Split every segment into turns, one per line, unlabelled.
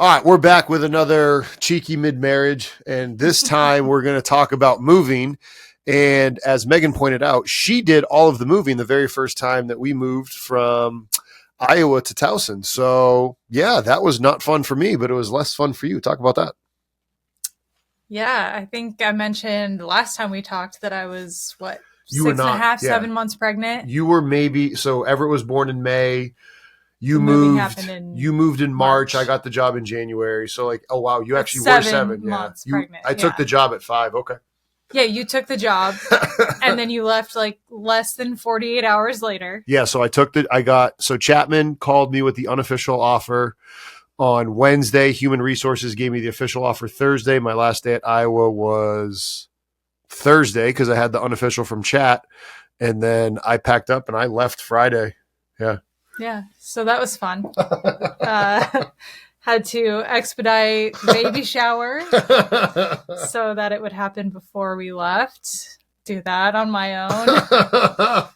All right, we're back with another cheeky mid-marriage, and this time we're going to talk about moving. And as Megan pointed out, she did all of the moving the very first time that we moved from Iowa to Towson. So, yeah, that was not fun for me, but it was less fun for you. Talk about that.
Yeah, I think I mentioned last time we talked that I was,
You were
six and a
not,
half,
yeah.
7 months pregnant.
You were maybe, so Everett was born in May.
The moving happened in
You moved in March. I
March.
got the job in January. So like, oh wow, you
That's
actually were
7
7. Yeah.
months pregnant.
I took the job at 5. Okay.
Yeah, you took the job and then you left like less than 48 hours later.
Yeah. So so Chapman called me with the unofficial offer on Wednesday. Human Resources gave me the official offer Thursday. My last day at Iowa was Thursday because I had the unofficial from Chat. And then I packed up and I left Friday. Yeah.
Yeah, so that was fun. Had to expedite the baby shower so that it would happen before we left. Do that on my own.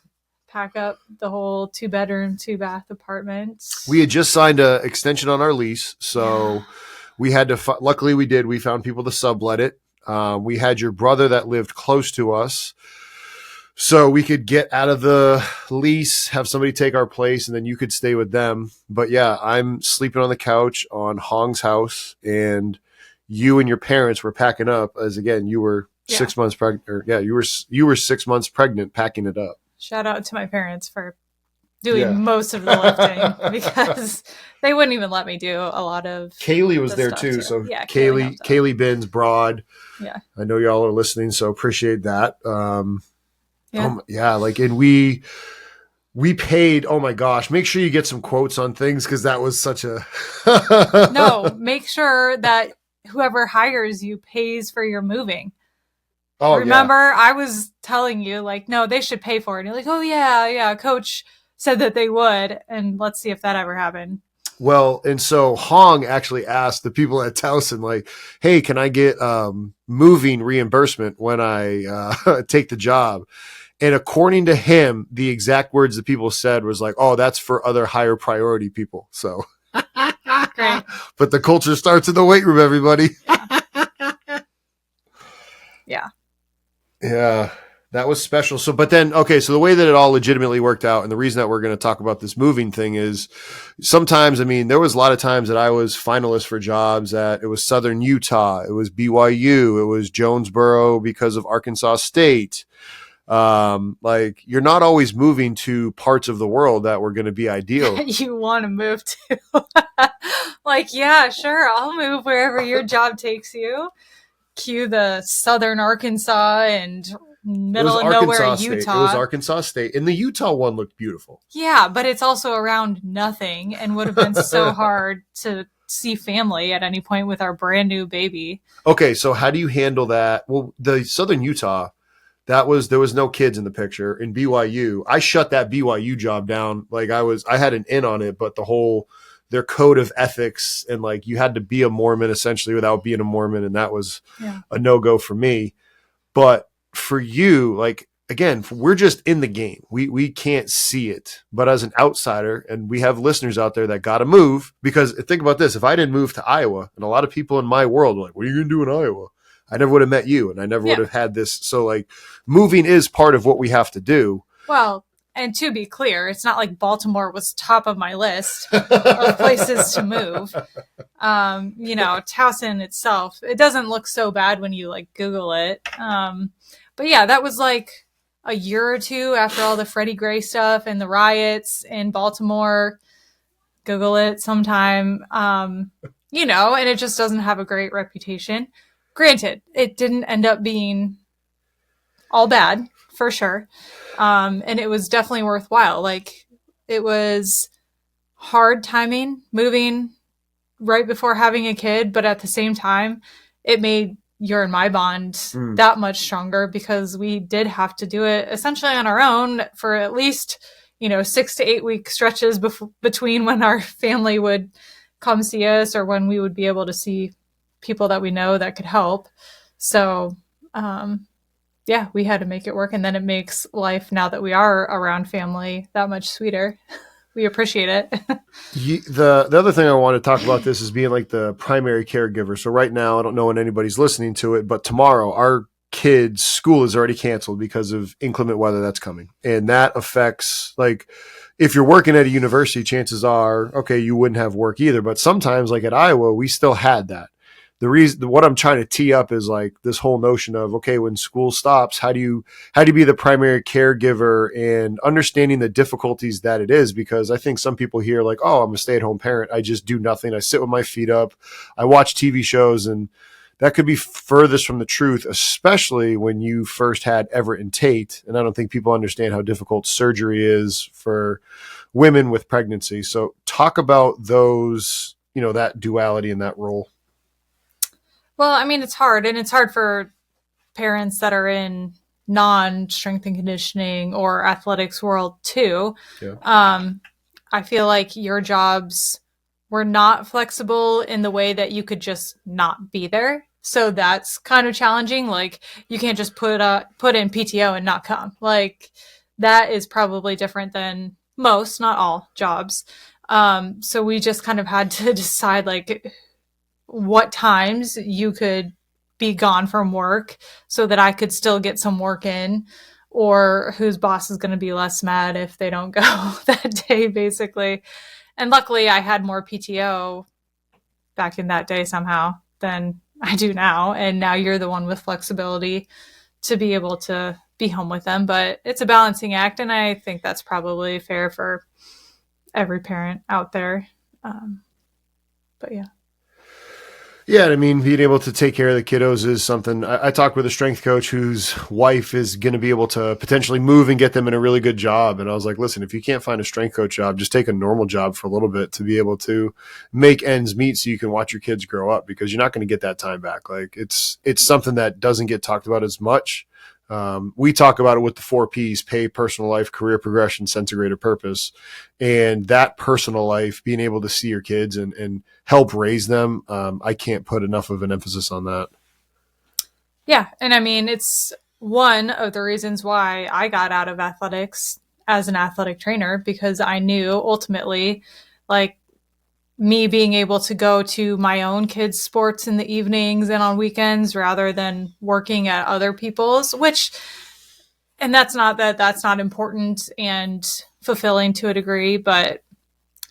Pack up the whole 2-bedroom, 2-bath apartment.
We had just signed an extension on our lease, so we had to. Luckily, we did. We found people to sublet it. We had your brother that lived close to us, so we could get out of the lease, have somebody take our place, and then you could stay with them. But yeah, I'm sleeping on the couch on Hong's house, and you and your parents were packing up. As again, you were 6 months pregnant. You were 6 months pregnant, packing it up.
Shout out to my parents for doing most of the lifting because they wouldn't even let me do a lot of.
Kaylee was there too. So yeah, Kaylee Binns Broad.
Yeah,
I know y'all are listening, so appreciate that. And we paid. Oh my gosh! Make sure you get some quotes on things because that was such a.
No, make sure that whoever hires you pays for your moving. Oh, remember, I was telling you like, no, they should pay for it. And you're like, oh yeah, Coach said that they would, and let's see if that ever happened.
Well, and so Hong actually asked the people at Towson, like, hey, can I get moving reimbursement when I take the job? And according to him, the exact words that people said was like, oh, that's for other higher priority people. So,
great.
But the culture starts in the weight room, everybody.
Yeah.
Yeah, that was special. So, but then, okay, so the way that it all legitimately worked out, and the reason that we're going to talk about this moving thing is sometimes, I mean, there was a lot of times that I was finalist for jobs it was Southern Utah, it was BYU, it was Jonesboro because of Arkansas State. Like you're not always moving to parts of the world that were going to be ideal.
You want to move to like, yeah, sure. I'll move wherever your job takes you. Cue the Southern Arkansas and middle of nowhere Utah.
It was Arkansas State, and the Utah one looked beautiful.
Yeah, but it's also around nothing and would have been so hard to see family at any point with our brand new baby. Okay,
so how do you handle that? Well, the Southern Utah, there was no kids in the picture. In BYU, I shut that BYU job down. Like I had an in on it, but their code of ethics and like you had to be a Mormon essentially without being a Mormon. And that was a no-go for me. But for you, like, again, we're just in the game. We can't see it, but as an outsider, and we have listeners out there that got to move because think about this. If I didn't move to Iowa and a lot of people in my world were like, what are you going to do in Iowa? I never would have met you and I never would have had this. So like moving is part of what we have to do.
Well, and to be clear, it's not like Baltimore was top of my list of places to move. Towson itself, it doesn't look so bad when you like Google it. But yeah, that was like a year or two after all the Freddie Gray stuff and the riots in Baltimore. Google it sometime. And it just doesn't have a great reputation. Granted, it didn't end up being all bad for sure. And it was definitely worthwhile. Like it was hard timing moving right before having a kid, but at the same time, it made your and my bond that much stronger because we did have to do it essentially on our own for at least, 6 to 8 week stretches between when our family would come see us or when we would be able to see people that we know that could help. So, we had to make it work. And then it makes life now that we are around family that much sweeter. we appreciate it.
The other thing I want to talk about this is being like the primary caregiver. So right now, I don't know when anybody's listening to it, but tomorrow our kids' school is already canceled because of inclement weather that's coming. And that affects, like, if you're working at a university, chances are, okay, you wouldn't have work either. But sometimes, like at Iowa, we still had that. The reason, what I'm trying to tee up is like this whole notion of, okay, when school stops, how do you be the primary caregiver, and understanding the difficulties that it is? Because I think some people hear like, oh, I'm a stay-at-home parent, I just do nothing, I sit with my feet up, I watch TV shows, and that could be furthest from the truth, especially when you first had Everett and Tate. And I don't think people understand how difficult surgery is for women with pregnancy. So talk about those, that duality in that role.
Well, I mean, it's hard, and it's hard for parents that are in non-strength and conditioning or athletics world too.
Yeah.
I feel like your jobs were not flexible in the way that you could just not be there. So that's kind of challenging. Like, you can't just put in PTO and not come. Like, that is probably different than most, not all jobs. So we just kind of had to decide like what times you could be gone from work so that I could still get some work in, or whose boss is going to be less mad if they don't go that day, basically. And luckily I had more PTO back in that day somehow than I do now. And now you're the one with flexibility to be able to be home with them. But it's a balancing act. And I think that's probably fair for every parent out there. But yeah.
Yeah, I mean, being able to take care of the kiddos is something. I talked with a strength coach whose wife is going to be able to potentially move and get them in a really good job. And I was like, listen, if you can't find a strength coach job, just take a normal job for a little bit to be able to make ends meet so you can watch your kids grow up, because you're not going to get that time back. Like, it's something that doesn't get talked about as much. We talk about it with the 4 Ps: pay, personal life, career progression, sense of greater purpose. And that personal life, being able to see your kids and help raise them, I can't put enough of an emphasis on that.
Yeah. And I mean, it's one of the reasons why I got out of athletics as an athletic trainer, because I knew ultimately, like, me being able to go to my own kids' sports in the evenings and on weekends rather than working at other people's, and that's not important and fulfilling to a degree, but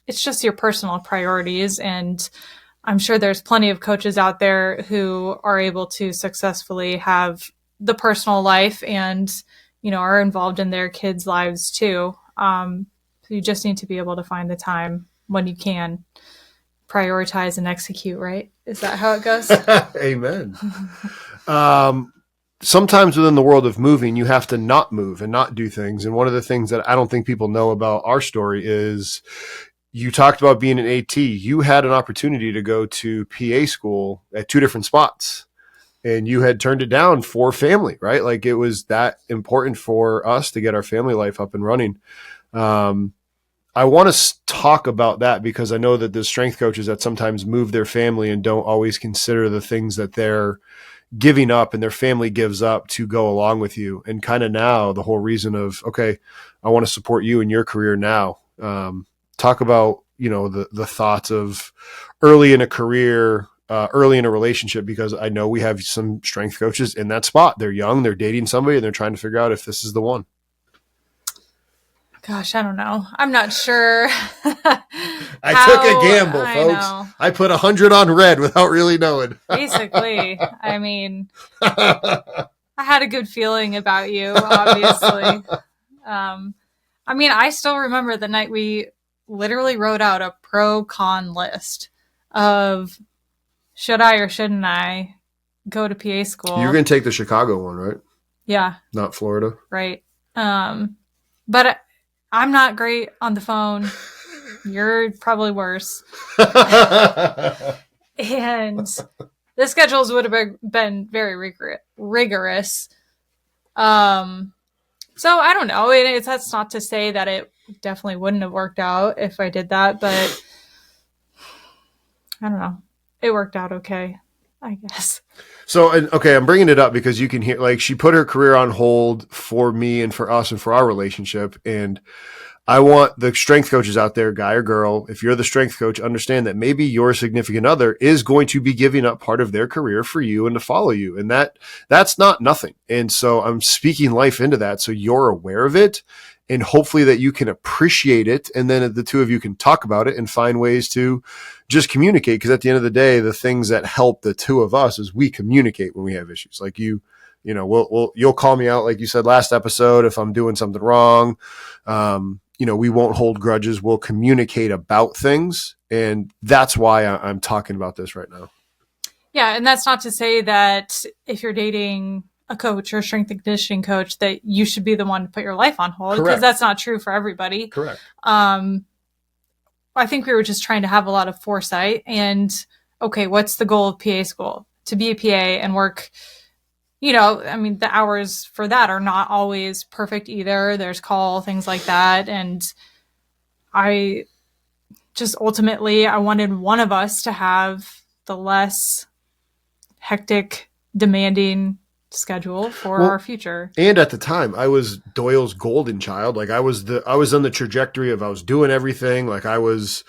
it's just your personal priorities. And I'm sure there's plenty of coaches out there who are able to successfully have the personal life and, are involved in their kids' lives too. So you just need to be able to find the time when you can prioritize and execute, right? Is that how it goes?
Amen. Sometimes within the world of moving, you have to not move and not do things. And one of the things that I don't think people know about our story is, you talked about being an AT. You had an opportunity to go to PA school at 2 different spots, and you had turned it down for family, right? Like, it was that important for us to get our family life up and running. I want to talk about that, because I know that there's strength coaches that sometimes move their family and don't always consider the things that they're giving up and their family gives up to go along with you. And kind of now the whole reason of, okay, I want to support you in your career now. Talk about, the thoughts of early in a career, early in a relationship, because I know we have some strength coaches in that spot. They're young, they're dating somebody, and they're trying to figure out if this is the one.
Gosh, I don't know. I'm not sure.
I took a gamble, folks. I put 100 on red without really knowing.
Basically, I mean, I had a good feeling about you, obviously. I mean, I still remember the night we literally wrote out a pro-con list of should I or shouldn't I go to PA school.
You're going to take the Chicago one, right?
Yeah.
Not Florida.
Right. But I'm not great on the phone. You're probably worse. And the schedules would have been very rigorous. So I don't know. That's not to say that it definitely wouldn't have worked out if I did that, but I don't know. It worked out okay, I guess.
So, okay, I'm bringing it up because you can hear, like, she put her career on hold for me and for us and for our relationship. And I want the strength coaches out there, guy or girl, if you're the strength coach, understand that maybe your significant other is going to be giving up part of their career for you and to follow you. And that's not nothing. And so I'm speaking life into that. So you're aware of it and hopefully that you can appreciate it. And then the two of you can talk about it and find ways to just communicate. Because at the end of the day, the things that help the two of us is we communicate when we have issues. Like you'll call me out, like you said last episode, if I'm doing something wrong. We won't hold grudges. We'll communicate about things. And that's why I'm talking about this right now.
Yeah. And that's not to say that if you're dating a coach or a strength and conditioning coach that you should be the one to put your life on hold, because that's not true for everybody.
Correct.
I think we were just trying to have a lot of foresight and, okay, what's the goal of PA school? To be a PA and work, the hours for that are not always perfect either. There's call, things like that. And I just ultimately, I wanted one of us to have the less hectic, demanding schedule for our future.
And at the time, I was Doyle's golden child. Like I was on the trajectory of I was doing everything. Like I was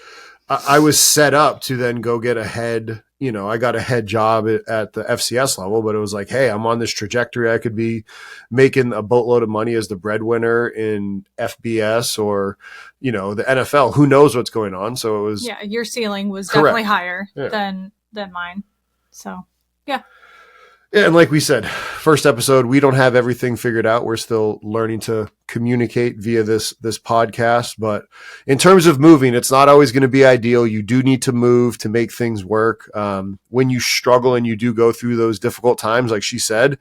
set up to then go get a head. I got a head job at the FCS level, but it was like, hey, I'm on this trajectory. I could be making a boatload of money as the breadwinner in FBS or, the NFL. Who knows what's going on? So it was.
Yeah, your ceiling was
correct.
Definitely higher than mine. So, yeah.
Yeah, and like we said, first episode, we don't have everything figured out. We're still learning to communicate via this podcast. But in terms of moving, it's not always going to be ideal. You do need to move to make things work. When you struggle and you do go through those difficult times, like she said,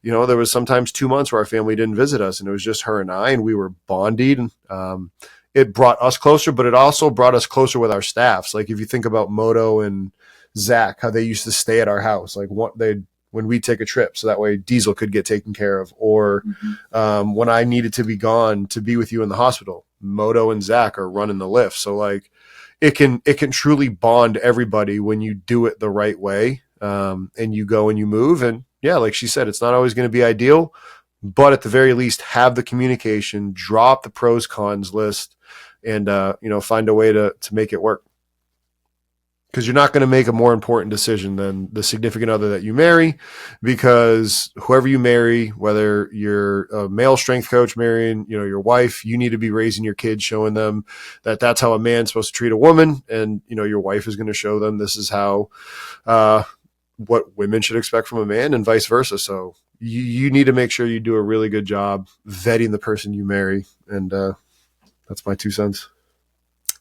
there was sometimes 2 months where our family didn't visit us, and it was just her and I, and we were bonded. It brought us closer, but it also brought us closer with our staffs. Like if you think about Moto and Zach, how they used to stay at our house, like when we take a trip, so that way Diesel could get taken care of. Or when I needed to be gone to be with you in the hospital, Moto and Zach are running the lift. So like it can truly bond everybody when you do it the right way. And you go and you move. And yeah, like she said, it's not always going to be ideal, but at the very least have the communication, drop the pros cons list and, find a way to make it work. Because you're not going to make a more important decision than the significant other that you marry, because whoever you marry, whether you're a male strength coach marrying, your wife, you need to be raising your kids, showing them that that's how a man's supposed to treat a woman. And, your wife is going to show them this is how, what women should expect from a man and vice versa. So you need to make sure you do a really good job vetting the person you marry. And, that's my 2 cents.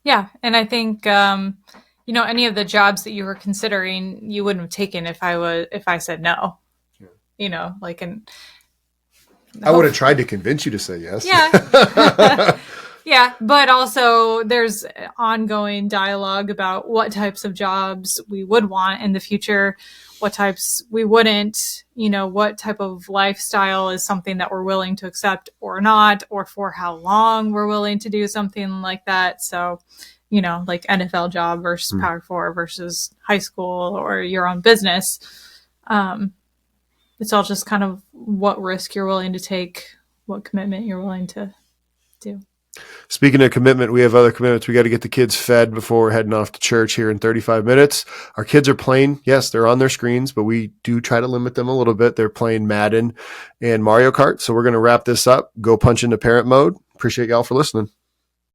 Yeah. And I think, any of the jobs that you were considering, you wouldn't have taken if I said no. Yeah.
I would have tried to convince you to say yes.
Yeah. Yeah. But also there's ongoing dialogue about what types of jobs we would want in the future, what types we wouldn't, what type of lifestyle is something that we're willing to accept or not, or for how long we're willing to do something like that. So, like NFL job versus Power 4 versus high school or your own business. It's all just kind of what risk you're willing to take, what commitment you're willing to do.
Speaking of commitment, we have other commitments. We got to get the kids fed before we're heading off to church here in 35 minutes. Our kids are playing. Yes, they're on their screens, but we do try to limit them a little bit. They're playing Madden and Mario Kart. So we're going to wrap this up, go punch into parent mode. Appreciate y'all for listening.